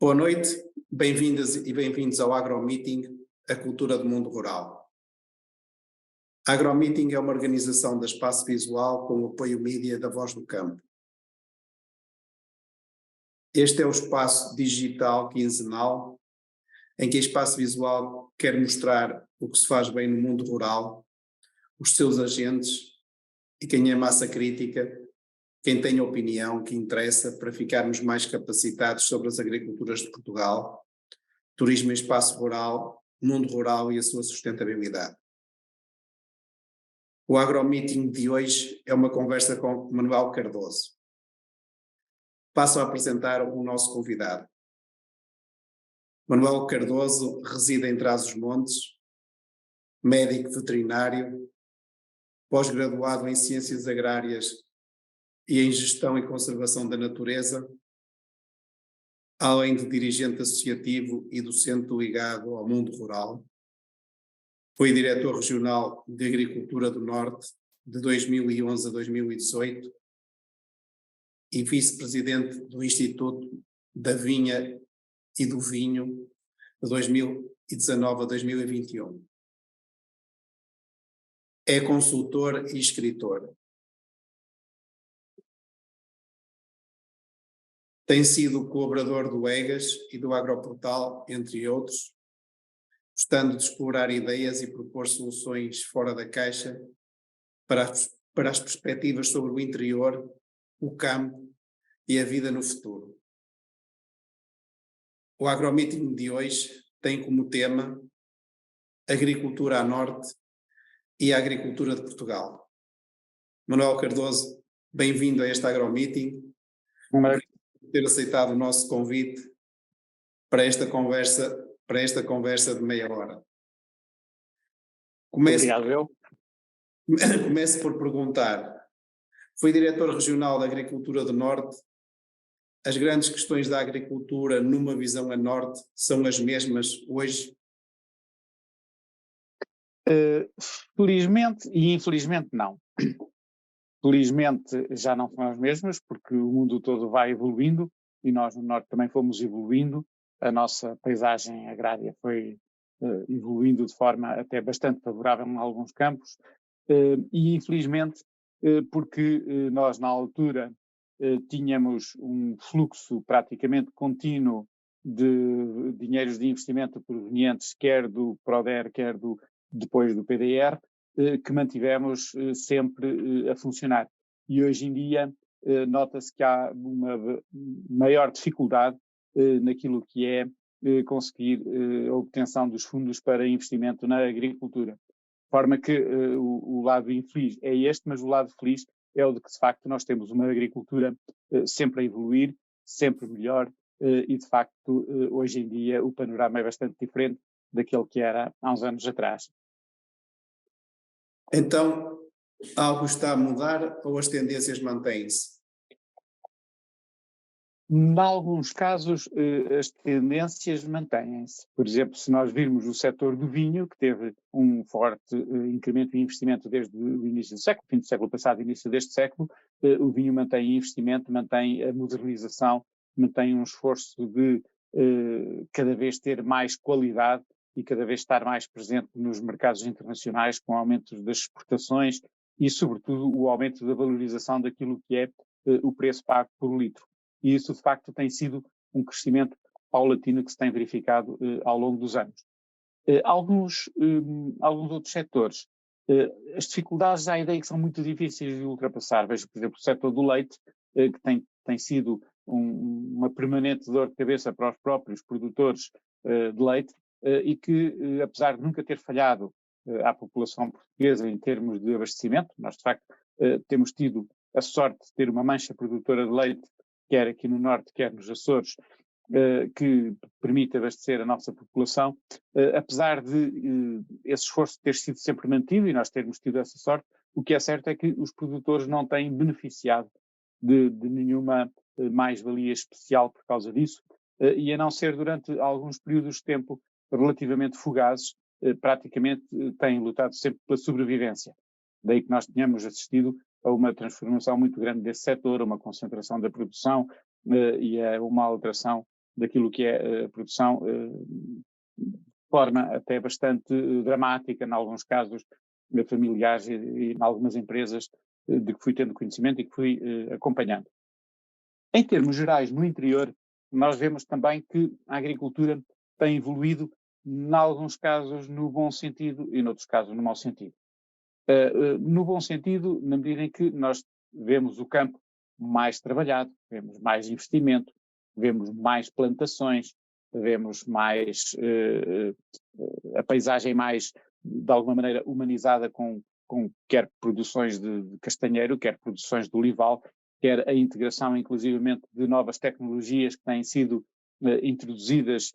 Boa noite, bem-vindas e bem-vindos ao AgroMeeting, a cultura do mundo rural. A AgroMeeting é uma organização da Espaço Visual com o apoio mídia da Voz do Campo. Este é o espaço digital quinzenal em que a Espaço Visual quer mostrar o que se faz bem no mundo rural, os seus agentes e quem é massa crítica, quem tem opinião que interessa para ficarmos mais capacitados sobre as agriculturas de Portugal, turismo em espaço rural, mundo rural e a sua sustentabilidade. O AgroMeeting de hoje é uma conversa com Manuel Cardoso. Passo a apresentar o nosso convidado. Manuel Cardoso reside em Trás-os-Montes, médico veterinário, pós-graduado em Ciências Agrárias e em Gestão e Conservação da Natureza, além de dirigente associativo e docente ligado ao mundo rural. Foi diretor regional de Agricultura do Norte de 2011 a 2018 e vice-presidente do Instituto da Vinha e do Vinho de 2019 a 2021. É consultor e escritor. Tem sido colaborador do EGAS e do Agroportal, entre outros, gostando de explorar ideias e propor soluções fora da caixa para as perspectivas sobre o interior, o campo e a vida no futuro. O AgroMeeting de hoje tem como tema Agricultura a Norte e a Agricultura de Portugal. Manuel Cardoso, bem-vindo a este AgroMeeting. Obrigado por ter aceitado o nosso convite para esta conversa de meia hora. Obrigado. Comece por perguntar, foi diretor regional da Agricultura do Norte. As grandes questões da agricultura numa visão a norte são as mesmas hoje? Felizmente e infelizmente não. Felizmente já não são as mesmas, porque o mundo todo vai evoluindo e nós no Norte também fomos evoluindo. A nossa paisagem agrária foi evoluindo de forma até bastante favorável em alguns campos e infelizmente porque nós na altura tínhamos um fluxo praticamente contínuo de dinheiros de investimento provenientes quer do PRODER, quer depois do PDR, que mantivemos sempre a funcionar. E hoje em dia nota-se que há uma maior dificuldade naquilo que é conseguir a obtenção dos fundos para investimento na agricultura. De forma que o lado infeliz é este, mas o lado feliz é o de que, de facto, nós temos uma agricultura sempre a evoluir, sempre melhor, e, de facto, hoje em dia o panorama é bastante diferente daquele que era há uns anos atrás. Então, algo está a mudar ou as tendências mantêm-se? Em alguns casos, as tendências mantêm-se. Por exemplo, se nós virmos o setor do vinho, que teve um forte incremento de investimento desde o início do século, fim do século passado, início deste século, o vinho mantém investimento, mantém a modernização, mantém um esforço de cada vez ter mais qualidade e cada vez estar mais presente nos mercados internacionais, com aumentos das exportações e, sobretudo, o aumento da valorização daquilo que é o preço pago por litro. E isso, de facto, tem sido um crescimento paulatino que se tem verificado ao longo dos anos. Alguns outros setores, as dificuldades, há a ideia que são muito difíceis de ultrapassar. Vejo, por exemplo, o setor do leite, que tem sido uma permanente dor de cabeça para os próprios produtores de leite e que, apesar de nunca ter falhado à população portuguesa em termos de abastecimento, nós, de facto, temos tido a sorte de ter uma mancha produtora de leite quer aqui no Norte, quer nos Açores, que permite abastecer a nossa população, apesar de esse esforço ter sido sempre mantido e nós termos tido essa sorte, o que é certo é que os produtores não têm beneficiado de nenhuma mais-valia especial por causa disso, e a não ser durante alguns períodos de tempo relativamente fugazes, praticamente têm lutado sempre pela sobrevivência. Daí que nós tenhamos assistido a uma transformação muito grande desse setor, a uma concentração da produção e a uma alteração daquilo que é a produção, de forma até bastante dramática, em alguns casos familiares e em algumas empresas de que fui tendo conhecimento e que fui acompanhando. Em termos gerais, no interior, nós vemos também que a agricultura tem evoluído, em alguns casos no bom sentido e noutros casos no mau sentido. No bom sentido, na medida em que nós vemos o campo mais trabalhado, vemos mais investimento, vemos mais plantações, vemos mais a paisagem mais, de alguma maneira, humanizada com quer produções de castanheiro, quer produções de olival, quer a integração, inclusivamente, de novas tecnologias que têm sido introduzidas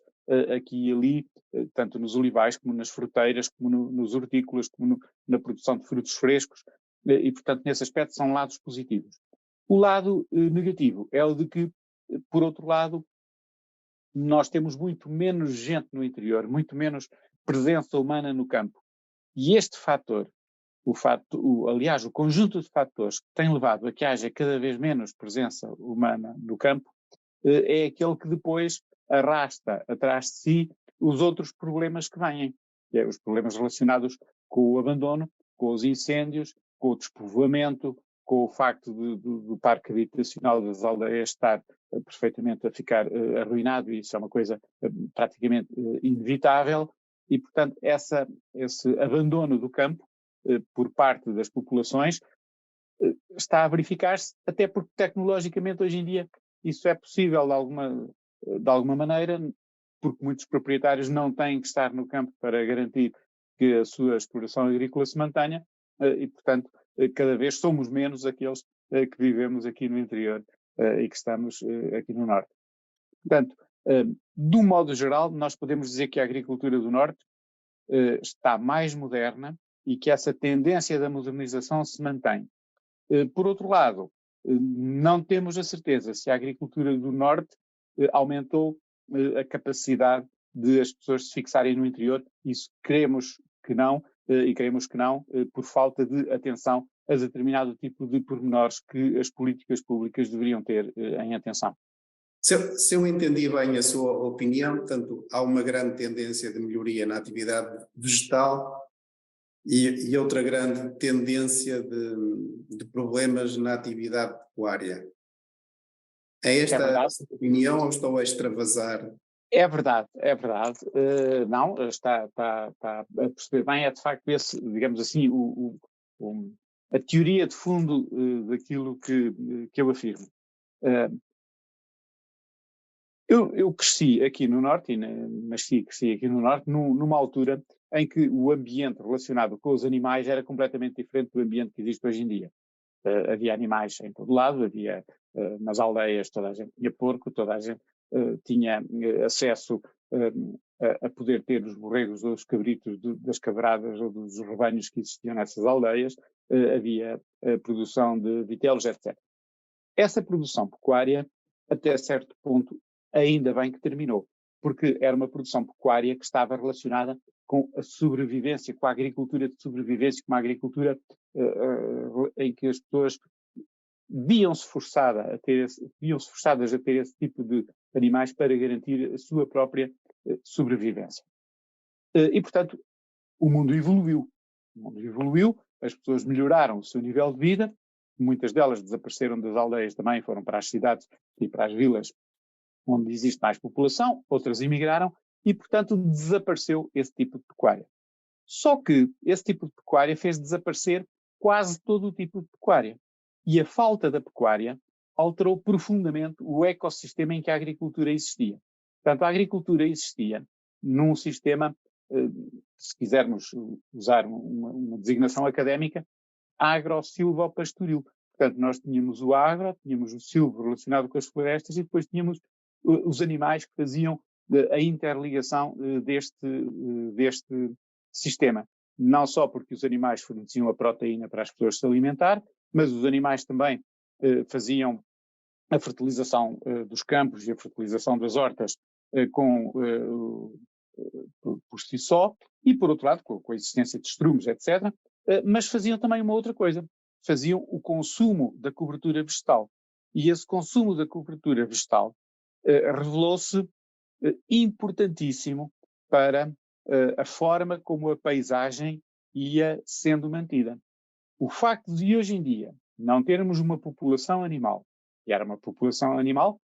aqui e ali, tanto nos olivais como nas fruteiras, como nos hortícolas, como na produção de frutos frescos, e, portanto, nesse aspecto são lados positivos. O lado negativo é o de que, por outro lado, nós temos muito menos gente no interior, muito menos presença humana no campo. E este fator, aliás, o conjunto de fatores que tem levado a que haja cada vez menos presença humana no campo, é aquele que depois arrasta atrás de si os outros problemas que vêm, que é os problemas relacionados com o abandono, com os incêndios, com o despovoamento, com o facto do parque habitacional das aldeias estar perfeitamente a ficar arruinado, e isso é uma coisa praticamente inevitável, e, portanto, esse abandono do campo por parte das populações está a verificar-se, até porque tecnologicamente hoje em dia isso é possível de alguma maneira, porque muitos proprietários não têm que estar no campo para garantir que a sua exploração agrícola se mantenha, e, portanto, cada vez somos menos aqueles que vivemos aqui no interior e que estamos aqui no norte. Portanto, de um modo geral, nós podemos dizer que a agricultura do norte está mais moderna e que essa tendência da modernização se mantém. Por outro lado, não temos a certeza se a agricultura do norte aumentou a capacidade de as pessoas se fixarem no interior. Isso queremos que não, e queremos que não, por falta de atenção a determinado tipo de pormenores que as políticas públicas deveriam ter em atenção. Se eu entendi bem a sua opinião, portanto, há uma grande tendência de melhoria na atividade vegetal e outra grande tendência de problemas na atividade pecuária. É esta a sua opinião ou estou a extravasar? É verdade, é verdade. Não, está a perceber bem, é de facto esse, digamos assim, a teoria de fundo daquilo que eu afirmo. Eu cresci aqui no Norte, cresci aqui no Norte, numa altura em que o ambiente relacionado com os animais era completamente diferente do ambiente que existe hoje em dia. Havia animais em todo lado, havia nas aldeias, toda a gente tinha porco, toda a gente tinha acesso a poder ter os borregos ou os cabritos das cabradas ou dos rebanhos que existiam nessas aldeias, havia produção de vitelos, etc. Essa produção pecuária, até certo ponto, ainda bem que terminou, porque era uma produção pecuária que estava relacionada com a sobrevivência, com a agricultura de sobrevivência, com uma agricultura em que as pessoas viam-se forçadas a ter esse tipo de animais para garantir a sua própria sobrevivência. E, portanto, o mundo evoluiu. As pessoas melhoraram o seu nível de vida, muitas delas desapareceram das aldeias também, foram para as cidades e para as vilas onde existe mais população, outras emigraram e, portanto, desapareceu esse tipo de pecuária. Só que esse tipo de pecuária fez desaparecer quase todo o tipo de pecuária. E a falta da pecuária alterou profundamente o ecossistema em que a agricultura existia. Portanto, a agricultura existia num sistema, se quisermos usar uma designação académica, agro-silvopastoril. Portanto, nós tínhamos o agro, tínhamos o silvo relacionado com as florestas e depois tínhamos os animais que faziam a interligação deste sistema. Não só porque os animais forneciam a proteína para as pessoas se alimentar, mas os animais também faziam a fertilização dos campos e a fertilização das hortas por si só, e por outro lado, com a existência de estrumes, etc., mas faziam também uma outra coisa, faziam o consumo da cobertura vegetal. E esse consumo da cobertura vegetal revelou-se importantíssimo para a forma como a paisagem ia sendo mantida. O facto de hoje em dia não termos uma população animal, que era uma população animal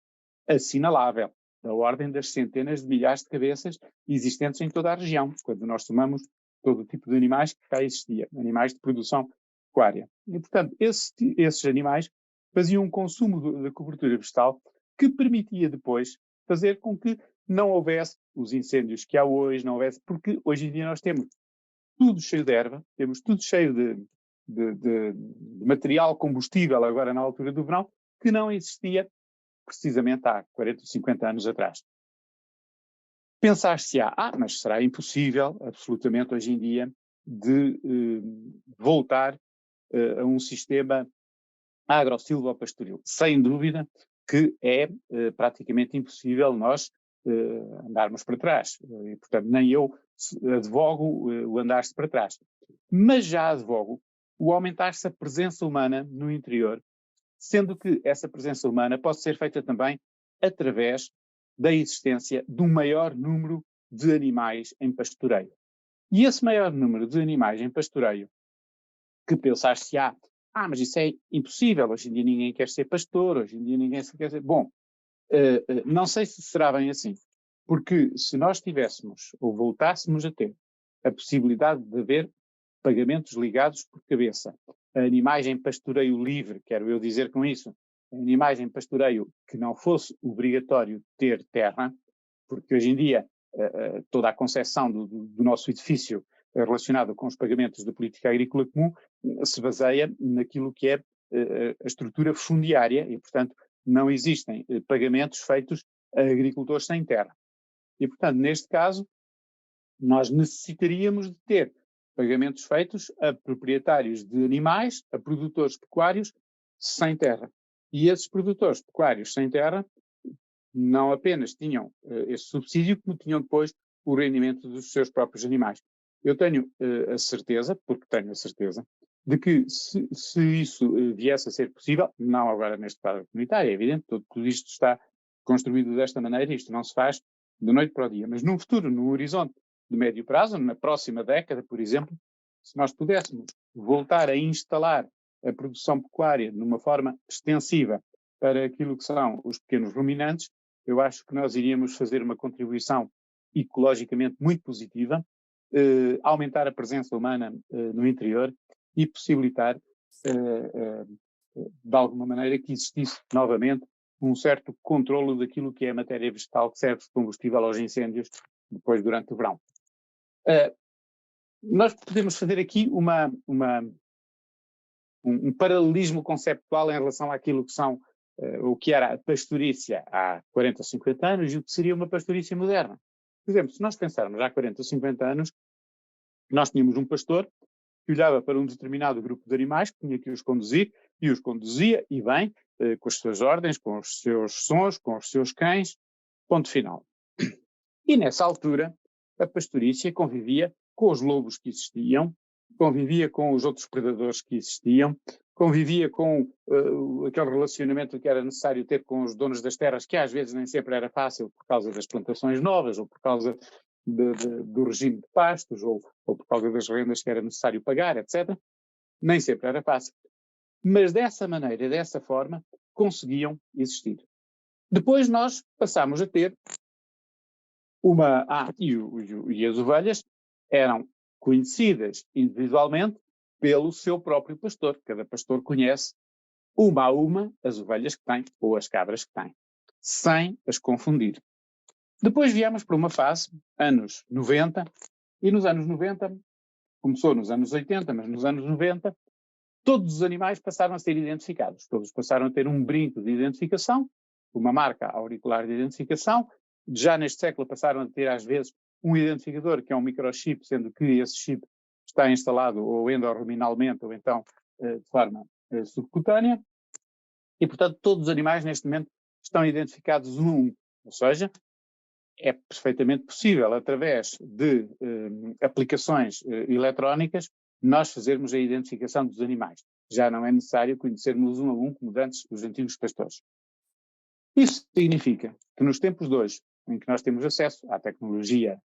assinalável, da ordem das centenas de milhares de cabeças existentes em toda a região, quando nós tomamos todo o tipo de animais que cá existia, animais de produção pecuária. E, portanto, esses animais faziam um consumo de cobertura vegetal que permitia depois fazer com que não houvesse os incêndios que há hoje, não houvesse, porque hoje em dia nós temos tudo cheio de erva, temos tudo cheio de material combustível agora na altura do verão, que não existia precisamente há 40 ou 50 anos atrás. Pensar-se-á, mas será impossível, absolutamente hoje em dia, de voltar a um sistema agro-silvopastoril. Sem dúvida que é praticamente impossível nós andarmos para trás. E, portanto, nem eu advogo o andar-se para trás. Mas já advogo o aumentar-se a presença humana no interior, sendo que essa presença humana pode ser feita também através da existência de um maior número de animais em pastoreio. E esse maior número de animais em pastoreio, que pensar-se-á, mas isso é impossível, hoje em dia ninguém quer ser pastor, hoje em dia ninguém quer ser... Bom, não sei se será bem assim, porque se nós tivéssemos, ou voltássemos a ter, a possibilidade de haver pagamentos ligados por cabeça a animais em pastoreio livre, quero eu dizer com isso, animais em pastoreio que não fosse obrigatório ter terra, porque hoje em dia toda a concepção do nosso edifício relacionado com os pagamentos da política agrícola comum se baseia naquilo que é a estrutura fundiária e, portanto, não existem pagamentos feitos a agricultores sem terra. E, portanto, neste caso, nós necessitaríamos de ter pagamentos feitos a proprietários de animais, a produtores pecuários sem terra. E esses produtores pecuários sem terra não apenas tinham esse subsídio, como tinham depois o rendimento dos seus próprios animais. Eu tenho a certeza, porque tenho a certeza, de que se isso viesse a ser possível, não agora neste quadro comunitário, é evidente, tudo isto está construído desta maneira, isto não se faz de noite para o dia, mas num futuro, num horizonte de médio prazo, na próxima década, por exemplo, se nós pudéssemos voltar a instalar a produção pecuária de uma forma extensiva para aquilo que são os pequenos ruminantes, eu acho que nós iríamos fazer uma contribuição ecologicamente muito positiva, aumentar a presença humana no interior e possibilitar, de alguma maneira, que existisse novamente um certo controlo daquilo que é a matéria vegetal que serve de combustível aos incêndios depois durante o verão. Nós podemos fazer aqui um paralelismo conceptual em relação àquilo que são o que era a pastorícia há 40 ou 50 anos e o que seria uma pastorícia moderna. Por exemplo, se nós pensarmos há 40 ou 50 anos, nós tínhamos um pastor que olhava para um determinado grupo de animais que tinha que os conduzir e os conduzia, e bem, com as suas ordens, com os seus sons, com os seus cães, ponto final. E nessa altura, a pastorícia convivia com os lobos que existiam, convivia com os outros predadores que existiam, convivia com aquele relacionamento que era necessário ter com os donos das terras, que às vezes nem sempre era fácil por causa das plantações novas, ou por causa do regime de pastos, ou por causa das rendas que era necessário pagar, etc. Nem sempre era fácil. Mas dessa maneira, dessa forma, conseguiam existir. Depois nós passámos a ter e as ovelhas eram conhecidas individualmente pelo seu próprio pastor. Cada pastor conhece uma a uma as ovelhas que tem ou as cabras que tem, sem as confundir. Depois viemos para uma fase, anos 90, e nos anos 90, começou nos anos 80, mas nos anos 90, todos os animais passaram a ser identificados. Todos passaram a ter um brinco de identificação, uma marca auricular de identificação. Já neste século passaram a ter, às vezes, um identificador que é um microchip, sendo que esse chip está instalado ou endorruminalmente ou então de forma subcutânea. E, portanto, todos os animais neste momento estão identificados um a um. Ou seja, é perfeitamente possível, através de aplicações eletrónicas, nós fazermos a identificação dos animais. Já não é necessário conhecermos um a um, como antes os antigos pastores. Isso significa que nos tempos de hoje, em que nós temos acesso à tecnologias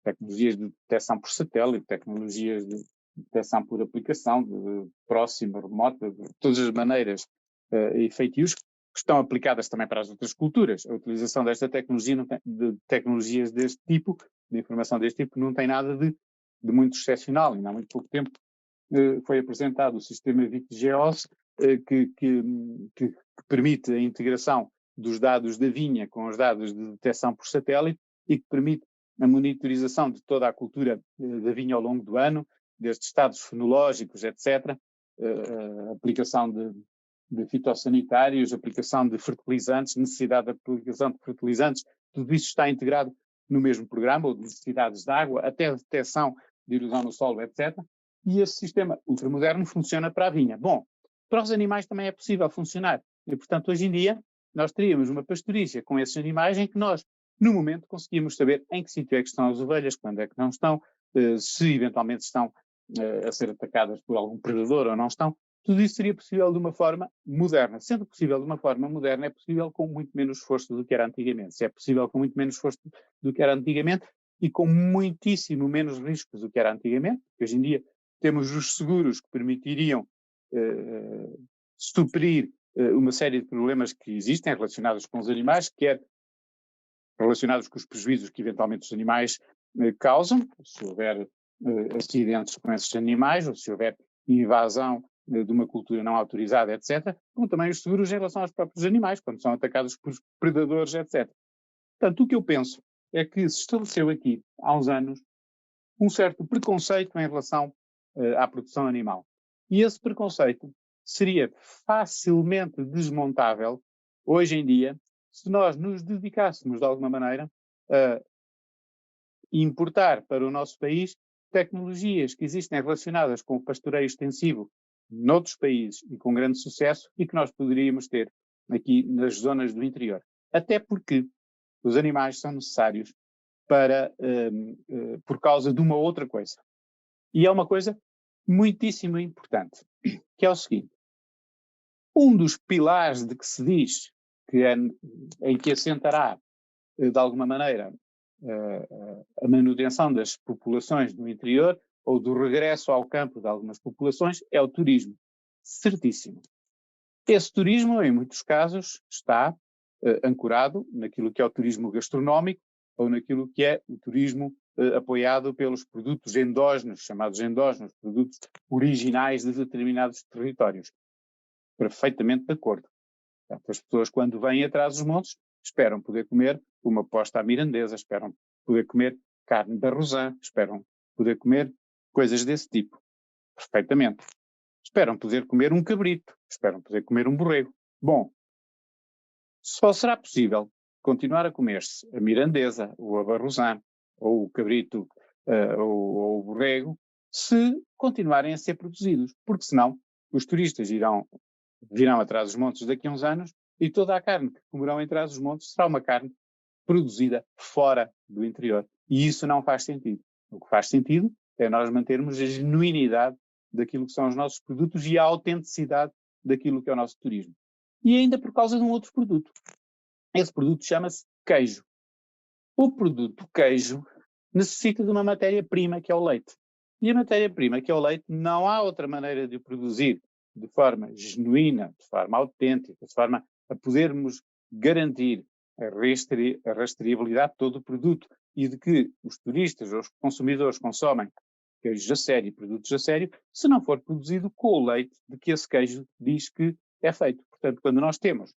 de detecção por satélite, tecnologias de detecção por aplicação, de próxima, remota, de todas as maneiras e feitios, que estão aplicadas também para as outras culturas. A utilização desta tecnologia, de tecnologias deste tipo, de informação deste tipo, não tem nada de muito excepcional. Ainda há muito pouco tempo foi apresentado o sistema VicGeos, que permite a integração dos dados da vinha com os dados de detecção por satélite e que permite a monitorização de toda a cultura da vinha ao longo do ano, desde estados fenológicos, etc., a aplicação de fitossanitários, aplicação de fertilizantes, necessidade de aplicação de fertilizantes, tudo isso está integrado no mesmo programa, ou de necessidades de água, até a detecção de erosão no solo, etc. E esse sistema ultramoderno funciona para a vinha. Bom, para os animais também é possível funcionar. E, portanto, hoje em dia, nós teríamos uma pastorícia com esses animais em que nós, no momento, conseguimos saber em que sítio é que estão as ovelhas, quando é que não estão, se eventualmente estão a ser atacadas por algum predador ou não estão. Tudo isso seria possível de uma forma moderna. Sendo possível de uma forma moderna, é possível com muito menos esforço do que era antigamente. Se é possível com muito menos esforço do que era antigamente e com muitíssimo menos riscos do que era antigamente, porque hoje em dia temos os seguros que permitiriam suprir uma série de problemas que existem relacionados com os animais, quer relacionados com os prejuízos que eventualmente os animais causam, se houver acidentes com esses animais, ou se houver invasão de uma cultura não autorizada, etc., como também os seguros em relação aos próprios animais, quando são atacados por predadores, etc. Portanto, o que eu penso é que se estabeleceu aqui, há uns anos, um certo preconceito em relação à produção animal. E esse preconceito seria facilmente desmontável, hoje em dia, se nós nos dedicássemos, de alguma maneira, a importar para o nosso país tecnologias que existem relacionadas com o pastoreio extensivo noutros países e com grande sucesso e que nós poderíamos ter aqui nas zonas do interior. Até porque os animais são necessários por causa de uma outra coisa. E é uma coisa muitíssimo importante, que é o seguinte: um dos pilares de que se diz em que assentará, de alguma maneira, a manutenção das populações do interior ou do regresso ao campo de algumas populações é o turismo. Certíssimo. Esse turismo, em muitos casos, está ancorado naquilo que é o turismo gastronómico ou naquilo que é o turismo apoiado pelos produtos endógenos, chamados endógenos, produtos originais de determinados territórios. Perfeitamente de acordo. Portanto, as pessoas, quando vêm atrás dos montes, esperam poder comer uma posta à mirandesa, esperam poder comer carne da rosã, esperam poder comer coisas desse tipo. Perfeitamente. Esperam poder comer um cabrito, esperam poder comer um borrego. Bom, só será possível continuar a comer-se a mirandesa, ou a barrosã, ou o cabrito, ou o borrego, se continuarem a ser produzidos, porque senão os turistas virão atrás dos montes daqui a uns anos e toda a carne que comerão atrás dos montes será uma carne produzida fora do interior. E isso não faz sentido. O que faz sentido é nós mantermos a genuinidade daquilo que são os nossos produtos e a autenticidade daquilo que é o nosso turismo. E ainda por causa de um outro produto. Esse produto chama-se queijo. O produto queijo necessita de uma matéria-prima que é o leite. E a matéria-prima que é o leite, não há outra maneira de o produzir de forma genuína, de forma autêntica, de forma a podermos garantir a rastreabilidade de todo o produto e de que os turistas ou os consumidores consomem queijos a sério, produtos a sério, se não for produzido com o leite de que esse queijo diz que é feito. Portanto, quando nós temos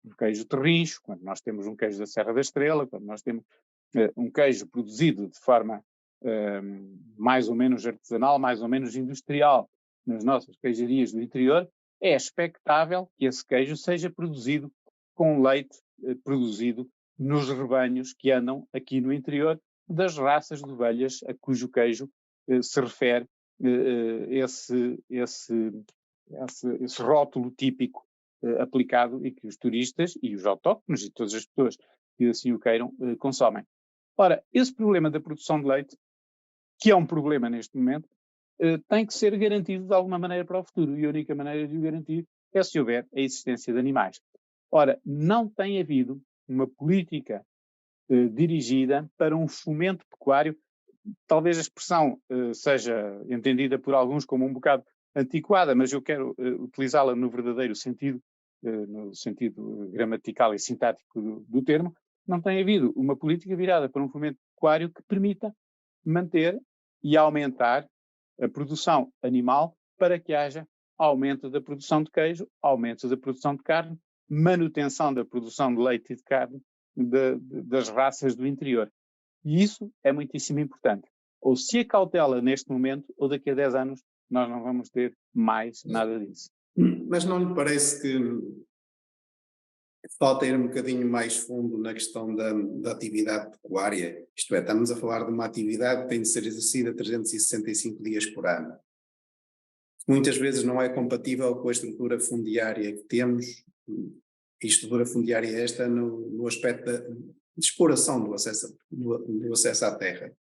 um queijo terrincho, quando nós temos um queijo da Serra da Estrela, quando nós temos um queijo produzido de forma mais ou menos artesanal, mais ou menos industrial nas nossas queijarias do interior, é expectável que esse queijo seja produzido com leite produzido nos rebanhos que andam aqui no interior das raças de ovelhas a cujo queijo se refere esse rótulo típico aplicado e que os turistas e os autóctonos e todas as pessoas que assim o queiram consomem. Ora, esse problema da produção de leite, que é um problema neste momento, tem que ser garantido de alguma maneira para o futuro, e a única maneira de o garantir é se houver a existência de animais. Ora, não tem havido uma política dirigida para um fomento pecuário. Talvez a expressão seja entendida por alguns como um bocado antiquada, mas eu quero utilizá-la no verdadeiro sentido, no sentido gramatical e sintático do termo. Não tem havido uma política virada para um fomento pecuário que permita manter e aumentar a produção animal para que haja aumento da produção de queijo, aumento da produção de carne, manutenção da produção de leite e de carne das raças do interior. E isso é muitíssimo importante. Ou se acautela neste momento, ou daqui a 10 anos, nós não vamos ter mais nada disso. Mas não lhe parece que falta ir um bocadinho mais fundo na questão da atividade pecuária? Isto é, estamos a falar de uma atividade que tem de ser exercida 365 dias por ano. Muitas vezes não é compatível com a estrutura fundiária que temos, e estrutura fundiária esta no aspecto de exploração do acesso à terra.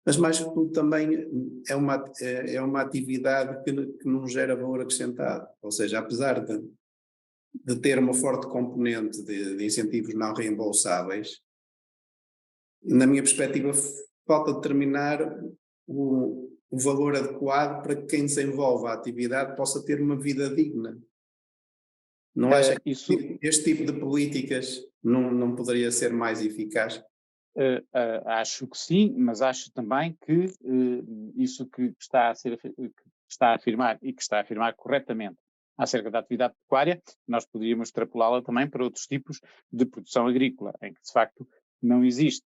Mas mais que tudo também é uma atividade que não gera valor acrescentado, ou seja, apesar de ter uma forte componente de incentivos não reembolsáveis, na minha perspectiva falta determinar o valor adequado para que quem desenvolve a atividade possa ter uma vida digna. Não acha que este tipo de políticas não poderia ser mais eficaz? Acho que sim, mas acho também que isso que está a afirmar e que está a afirmar corretamente acerca da atividade pecuária, nós poderíamos extrapolá-la também para outros tipos de produção agrícola, em que de facto não existe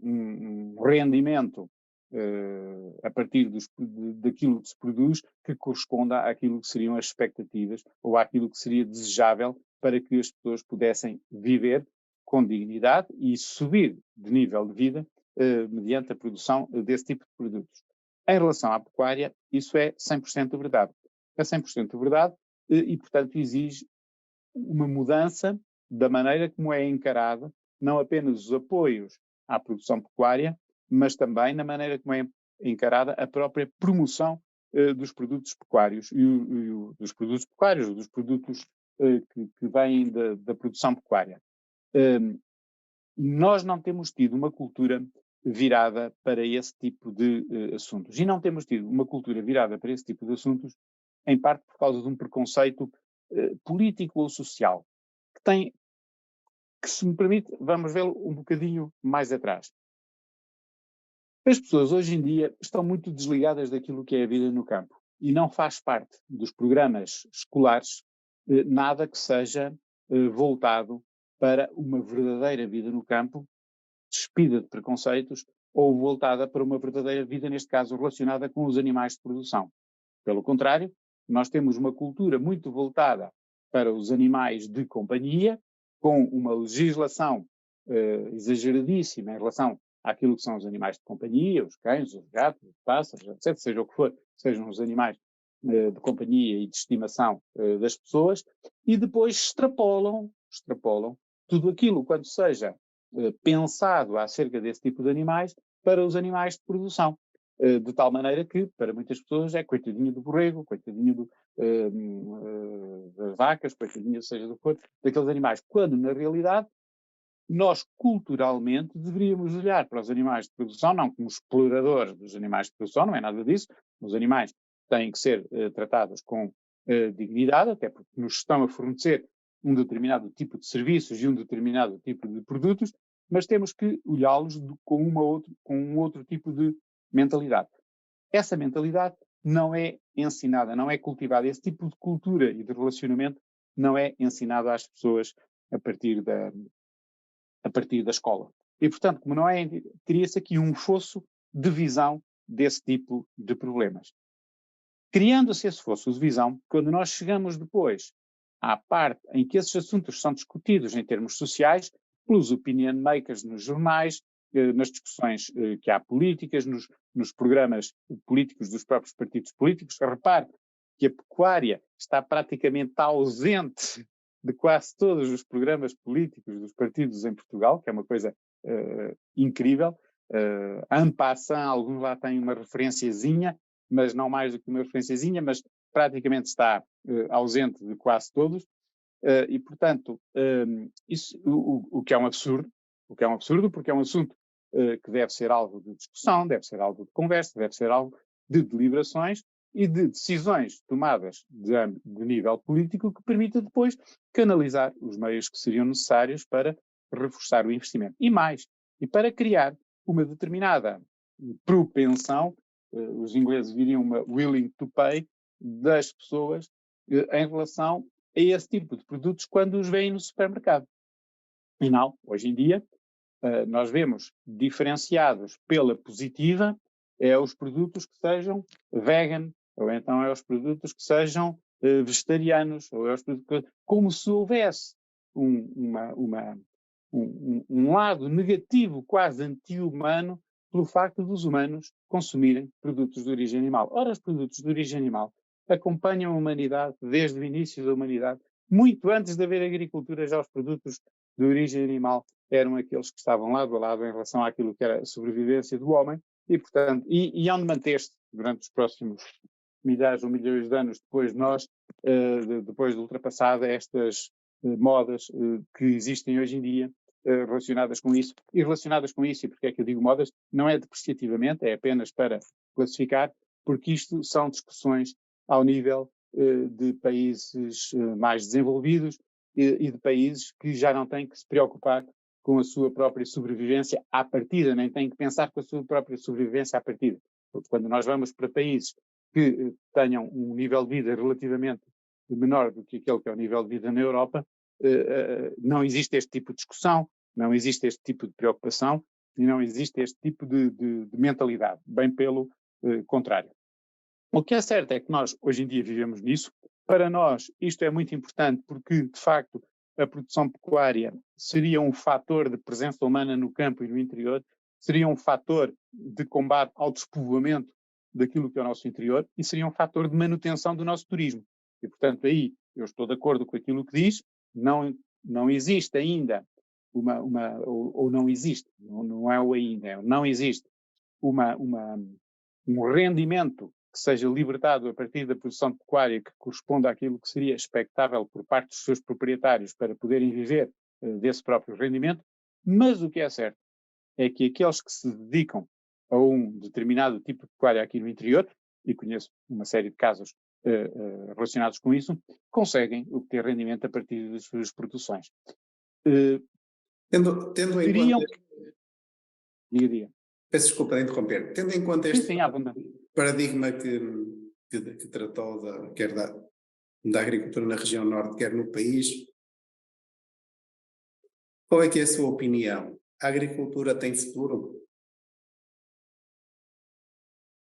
um rendimento a partir daquilo que se produz que corresponda àquilo que seriam as expectativas ou àquilo que seria desejável para que as pessoas pudessem viver com dignidade e subir de nível de vida mediante a produção desse tipo de produtos. Em relação à pecuária, isso é 100% verdade. É 100% verdade e, portanto, exige uma mudança da maneira como é encarada, não apenas os apoios à produção pecuária, mas também na maneira como é encarada a própria promoção dos produtos pecuários dos produtos pecuários, dos produtos que vêm da produção pecuária. Nós não temos tido uma cultura virada para esse tipo de assuntos. E não temos tido uma cultura virada para esse tipo de assuntos, em parte por causa de um preconceito político ou social, que se me permite, vamos vê-lo um bocadinho mais atrás. As pessoas hoje em dia estão muito desligadas daquilo que é a vida no campo e não faz parte dos programas escolares nada que seja voltado para uma verdadeira vida no campo, despida de preconceitos, ou voltada para uma verdadeira vida, neste caso, relacionada com os animais de produção. Pelo contrário, nós temos uma cultura muito voltada para os animais de companhia, com uma legislação exageradíssima em relação àquilo que são os animais de companhia, os cães, os gatos, os pássaros, etc., seja o que for, sejam os animais de companhia e de estimação das pessoas, e depois extrapolam tudo aquilo, quando seja pensado acerca desse tipo de animais, para os animais de produção. De tal maneira que, para muitas pessoas, é coitadinho do borrego, coitadinho das vacas, coitadinho, seja do que for, daqueles animais, quando, na realidade, nós, culturalmente, deveríamos olhar para os animais de produção, não como exploradores dos animais de produção, não é nada disso, os animais têm que ser tratados com dignidade, até porque nos estão a fornecer um determinado tipo de serviços e um determinado tipo de produtos, mas temos que olhá-los com um outro tipo de mentalidade. Essa mentalidade não é ensinada, não é cultivada. Esse tipo de cultura e de relacionamento não é ensinado às pessoas a partir da escola. E, portanto, como não é, cria-se aqui um fosso de visão desse tipo de problemas. Criando-se esse fosso de visão, quando nós chegamos depois à parte em que esses assuntos são discutidos em termos sociais, pelos opinion makers nos jornais, nas discussões que há políticas, nos programas políticos dos próprios partidos políticos. Repare que a pecuária está praticamente ausente de quase todos os programas políticos dos partidos em Portugal, que é uma coisa incrível. En passant, alguns lá têm uma referenciazinha, mas não mais do que uma referenciazinha, mas praticamente está ausente de quase todos. E, portanto, isso, o que é um absurdo, porque é um assunto que deve ser alvo de discussão, deve ser alvo de conversa, deve ser alvo de deliberações e de decisões tomadas de nível político que permita depois canalizar os meios que seriam necessários para reforçar o investimento. E mais, e para criar uma determinada propensão, os ingleses diriam uma willing to pay, das pessoas em relação a esse tipo de produtos quando os veem no supermercado. E não, hoje em dia, nós vemos diferenciados pela positiva os produtos que sejam vegan, ou então os produtos que sejam vegetarianos, ou os produtos como se houvesse um lado negativo, quase anti-humano, pelo facto dos humanos consumirem produtos de origem animal. Ora, os produtos de origem animal acompanham a humanidade desde o início da humanidade. Muito antes de haver agricultura, já os produtos de origem animal eram aqueles que estavam lado a lado em relação àquilo que era a sobrevivência do homem e, portanto, e hão de manter-se durante os próximos milhares ou milhões de anos depois de nós, depois de ultrapassada estas modas que existem hoje em dia relacionadas com isso. E relacionadas com isso, e porque é que eu digo modas, não é depreciativamente, é apenas para classificar, porque isto são discussões ao nível de países mais desenvolvidos e de países que já não têm que se preocupar com a sua própria sobrevivência à partida, nem têm que pensar com a sua própria sobrevivência à partida. Porque quando nós vamos para países que tenham um nível de vida relativamente menor do que aquele que é o nível de vida na Europa, não existe este tipo de discussão, não existe este tipo de preocupação e não existe este tipo de mentalidade, bem pelo contrário. O que é certo é que nós, hoje em dia, vivemos nisso. Para nós, isto é muito importante porque, de facto, a produção pecuária seria um fator de presença humana no campo e no interior, seria um fator de combate ao despovoamento daquilo que é o nosso interior e seria um fator de manutenção do nosso turismo. E, portanto, aí eu estou de acordo com aquilo que diz, não existe ainda ou não existe, não é o ainda, não existe um rendimento que seja libertado a partir da produção pecuária que corresponda àquilo que seria expectável por parte dos seus proprietários para poderem viver desse próprio rendimento, mas o que é certo é que aqueles que se dedicam a um determinado tipo de pecuária aqui no interior, e conheço uma série de casos relacionados com isso, conseguem obter rendimento a partir das suas produções. Tendo em conta... Diga. Peço desculpa de interromper. Tendo em conta este paradigma que tratou quer da agricultura na região norte, quer no país, qual é que é a sua opinião? A agricultura tem futuro?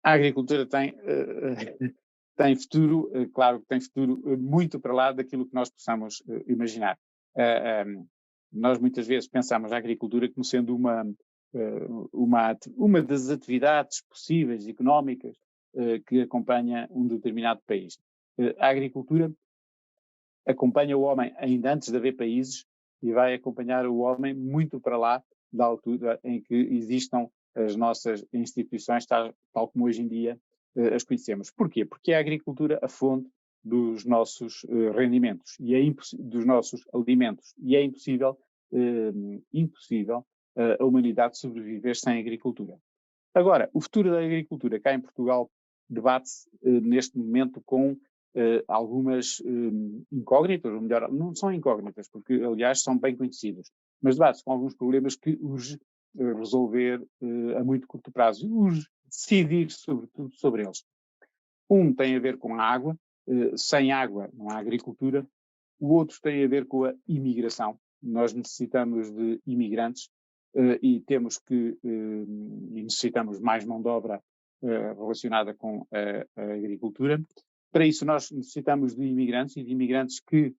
A agricultura tem futuro, claro que tem futuro muito para lá daquilo que nós possamos imaginar. Nós muitas vezes pensamos a agricultura como sendo uma das atividades possíveis económicas que acompanha um determinado país. A agricultura acompanha o homem ainda antes de haver países e vai acompanhar o homem muito para lá da altura em que existam as nossas instituições, tal como hoje em dia as conhecemos. Porquê? Porque é a agricultura a fonte dos nossos rendimentos e dos nossos alimentos e é impossível a humanidade sobreviver sem agricultura. Agora, o futuro da agricultura cá em Portugal debate-se neste momento com algumas incógnitas, ou melhor, não são incógnitas, porque aliás são bem conhecidos, mas debate-se com alguns problemas que urge resolver a muito curto prazo, urge decidir sobretudo sobre eles. Um tem a ver com a água, sem água não há agricultura, o outro tem a ver com a imigração. Nós necessitamos de imigrantes e necessitamos mais mão de obra relacionada com a agricultura. Para isso nós necessitamos de imigrantes e de imigrantes que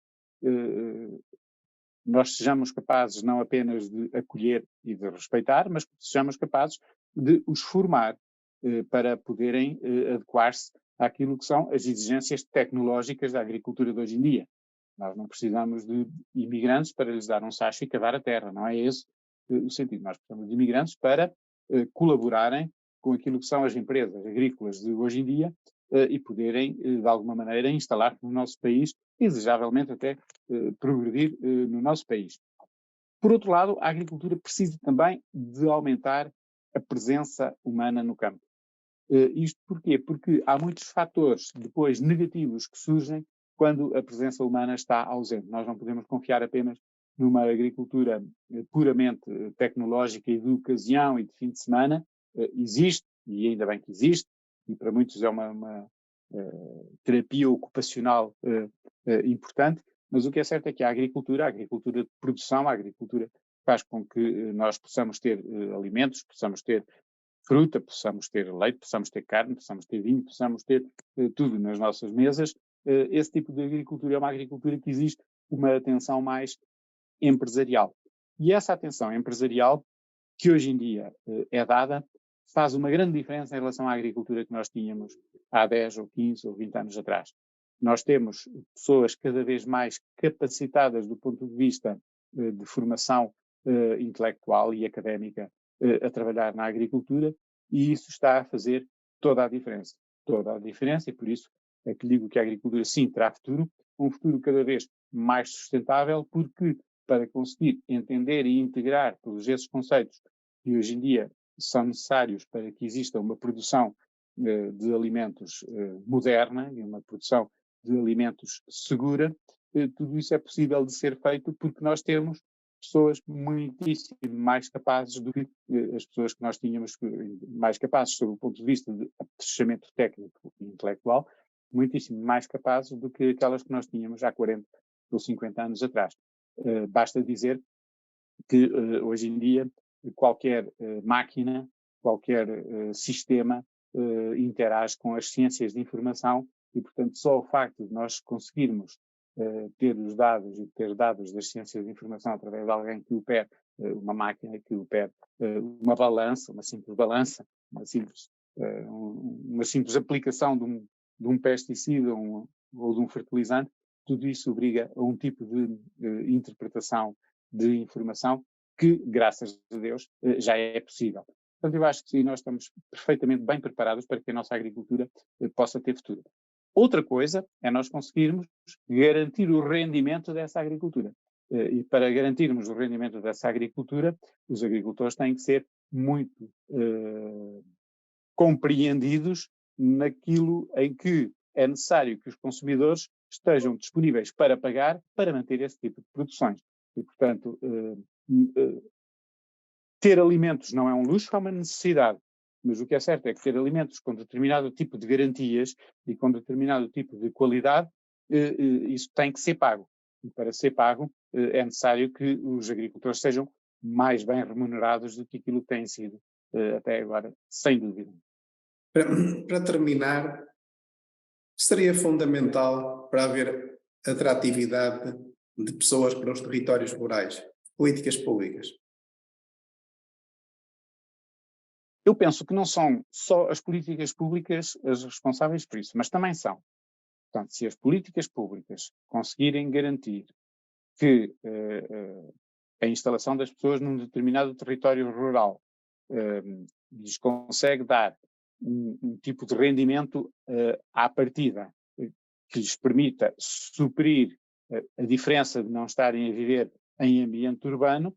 nós sejamos capazes não apenas de acolher e de respeitar, mas que sejamos capazes de os formar para poderem adequar-se àquilo que são as exigências tecnológicas da agricultura de hoje em dia. Nós não precisamos de imigrantes para lhes dar um sacho e cavar a terra, não é esse o sentido. Nós precisamos de imigrantes para colaborarem com aquilo que são as empresas agrícolas de hoje em dia e poderem, de alguma maneira, instalar no nosso país e, desejavelmente, até progredir no nosso país. Por outro lado, a agricultura precisa também de aumentar a presença humana no campo. Isto porquê? Porque há muitos fatores depois negativos que surgem quando a presença humana está ausente. Nós não podemos confiar apenas numa agricultura puramente tecnológica e de ocasião e de fim de semana. Existe, e ainda bem que existe, e para muitos é uma terapia ocupacional importante, mas o que é certo é que a agricultura de produção, a agricultura faz com que nós possamos ter alimentos, possamos ter fruta, possamos ter leite, possamos ter carne, possamos ter vinho, possamos ter tudo nas nossas mesas. Esse tipo de agricultura é uma agricultura que existe uma atenção mais empresarial. E essa atenção empresarial, que hoje em dia é dada, faz uma grande diferença em relação à agricultura que nós tínhamos há 10 ou 15 ou 20 anos atrás. Nós temos pessoas cada vez mais capacitadas do ponto de vista de formação intelectual e académica a trabalhar na agricultura, e isso está a fazer toda a diferença. Toda a diferença, e por isso é que digo que a agricultura sim terá futuro, um futuro cada vez mais sustentável, porque para conseguir entender e integrar todos esses conceitos que hoje em dia são necessários para que exista uma produção de alimentos moderna e uma produção de alimentos segura, tudo isso é possível de ser feito porque nós temos pessoas muitíssimo mais capazes do que as pessoas que nós tínhamos, mais capazes sob o ponto de vista de apetrechamento técnico e intelectual, muitíssimo mais capazes do que aquelas que nós tínhamos há 40 ou 50 anos atrás. Basta dizer que hoje em dia qualquer máquina, qualquer sistema interage com as ciências de informação e, portanto, só o facto de nós conseguirmos ter os dados e ter dados das ciências de informação através de alguém que opere uma máquina, que opere uma balança, uma simples balança, uma simples aplicação de um pesticida ou de um fertilizante, tudo isso obriga a um tipo de interpretação de informação que, graças a Deus, já é possível. Portanto, eu acho que sim, nós estamos perfeitamente bem preparados para que a nossa agricultura possa ter futuro. Outra coisa é nós conseguirmos garantir o rendimento dessa agricultura. E para garantirmos o rendimento dessa agricultura, os agricultores têm que ser muito compreendidos naquilo em que é necessário que os consumidores estejam disponíveis para pagar para manter esse tipo de produções. E, portanto, ter alimentos não é um luxo, é uma necessidade. Mas o que é certo é que ter alimentos com determinado tipo de garantias e com determinado tipo de qualidade, isso tem que ser pago. E para ser pago, é necessário que os agricultores sejam mais bem remunerados do que aquilo que têm sido até agora, sem dúvida. Para terminar, seria fundamental para haver atratividade de pessoas para os territórios rurais, políticas públicas. Eu penso que não são só as políticas públicas as responsáveis por isso, mas também são. Portanto, se as políticas públicas conseguirem garantir que a instalação das pessoas num determinado território rural lhes consegue dar um tipo de rendimento à partida que lhes permita suprir a diferença de não estarem a viver em ambiente urbano,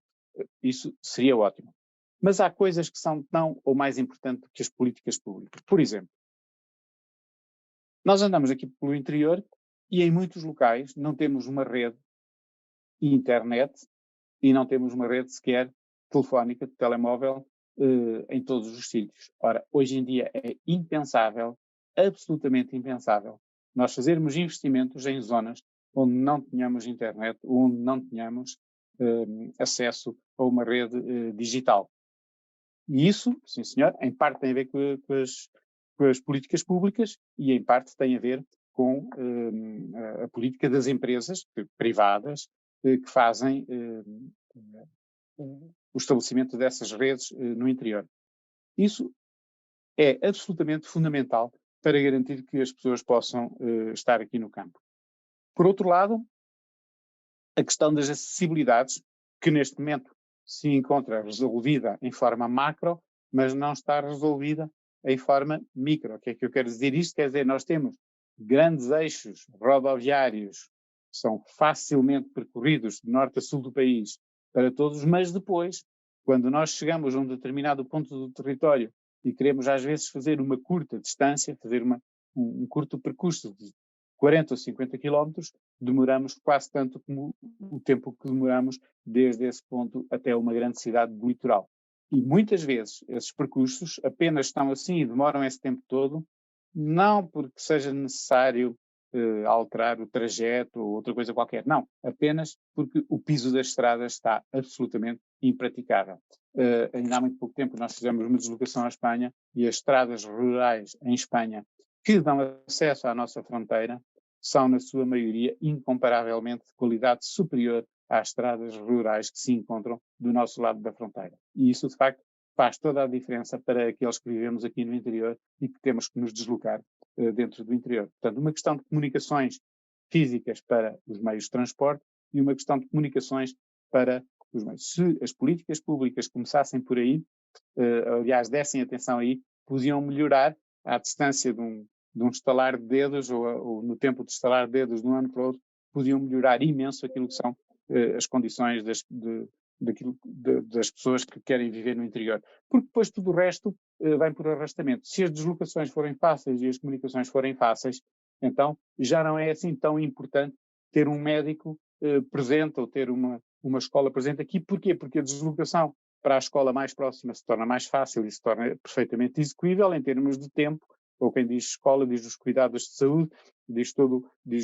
isso seria ótimo. Mas há coisas que são tão ou mais importantes do que as políticas públicas. Por exemplo, nós andamos aqui pelo interior e em muitos locais não temos uma rede de internet e não temos uma rede sequer telefónica, de telemóvel, em todos os sítios. Ora, hoje em dia é impensável, absolutamente impensável, nós fazermos investimentos em zonas onde não tenhamos internet, onde não tenhamos acesso a uma rede digital. E isso, sim senhor, em parte tem a ver com as políticas públicas e em parte tem a ver com a política das empresas privadas que fazem o estabelecimento dessas redes no interior. Isso é absolutamente fundamental para garantir que as pessoas possam estar aqui no campo. Por outro lado, a questão das acessibilidades, que neste momento se encontra resolvida em forma macro, mas não está resolvida em forma micro. O que é que eu quero dizer isto? Quer dizer, nós temos grandes eixos rodoviários que são facilmente percorridos de norte a sul do país para todos, mas depois, quando nós chegamos a um determinado ponto do território e queremos às vezes fazer uma curta distância, fazer um curto percurso de 40 ou 50 quilómetros, demoramos quase tanto como o tempo que demoramos desde esse ponto até uma grande cidade do litoral. E muitas vezes esses percursos apenas estão assim e demoram esse tempo todo, não porque seja necessário alterar o trajeto ou outra coisa qualquer, não, apenas porque o piso das estradas está absolutamente impraticável. Ainda há muito pouco tempo nós fizemos uma deslocação à Espanha e as estradas rurais em Espanha que dão acesso à nossa fronteira são, na sua maioria, incomparavelmente de qualidade superior às estradas rurais que se encontram do nosso lado da fronteira. E isso, de facto, faz toda a diferença para aqueles que vivemos aqui no interior e que temos que nos deslocar dentro do interior. Portanto, uma questão de comunicações físicas para os meios de transporte e uma questão de comunicações para os meios. Se as políticas públicas começassem por aí, aliás, dessem atenção aí, podiam melhorar à distância de um estalar de dedos ou no tempo de estalar de dedos de um ano para o outro, podiam melhorar imenso aquilo que são as condições das pessoas que querem viver no interior. Porque depois tudo o resto vem por arrastamento. Se as deslocações forem fáceis e as comunicações forem fáceis, então já não é assim tão importante ter um médico presente ou ter uma escola presente aqui. Porquê? Porque a deslocação para a escola mais próxima se torna mais fácil e se torna perfeitamente execuível em termos de tempo, ou quem diz escola diz os cuidados de saúde, diz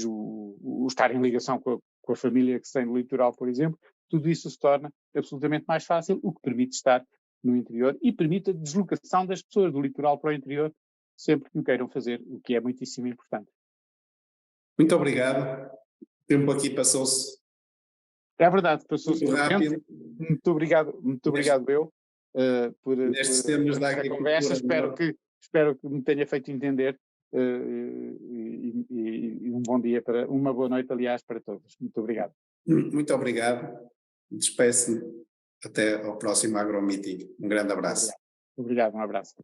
o estar em ligação com a família que se tem no litoral, por exemplo. Tudo isso se torna absolutamente mais fácil, o que permite estar no interior e permite a deslocação das pessoas do litoral para o interior sempre que o queiram fazer, o que é muitíssimo importante. Muito obrigado. O tempo aqui passou-se É verdade, passou-se muito rápido. Muito obrigado eu por Nestes temas da esta agricultura. conversa. Espero que me tenha feito entender e um bom dia, uma boa noite, aliás, para todos. Muito obrigado. Muito obrigado. Despeço-me até ao próximo AgroMeeting. Um grande abraço. Obrigado, um abraço.